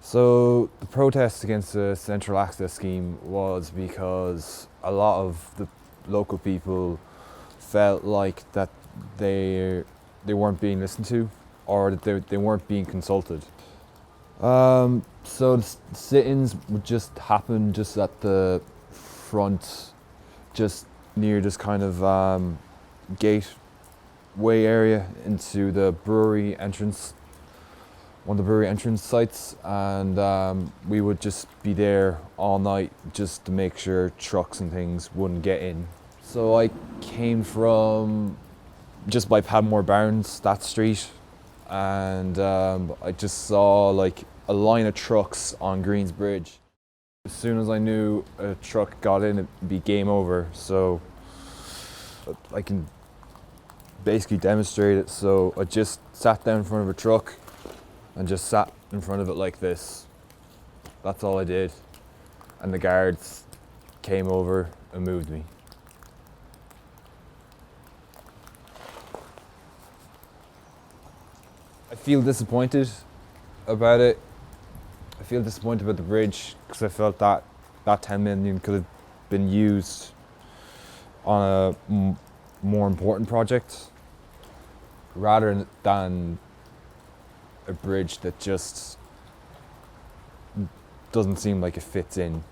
So the protest against the central access scheme was because a lot of the local people felt like that they weren't being listened to, or that they weren't being consulted. So the sit-ins would just happen just at the front, just near this kind of gateway area into the brewery entrance, one of the brewery entrance sites, and we would just be there all night just to make sure trucks and things wouldn't get in. So I came from just by Padmore Barnes, that street, and I just saw like a line of trucks on Green's Bridge. As soon as I knew a truck got in, it'd be game over. So I can basically demonstrate it. So I just sat down in front of a truck and just sat in front of it like this. That's all I did. And the guards came over and moved me. I feel disappointed about it. I feel disappointed about the bridge because I felt that that 10 million could have been used on a more important project rather than a bridge that just doesn't seem like it fits in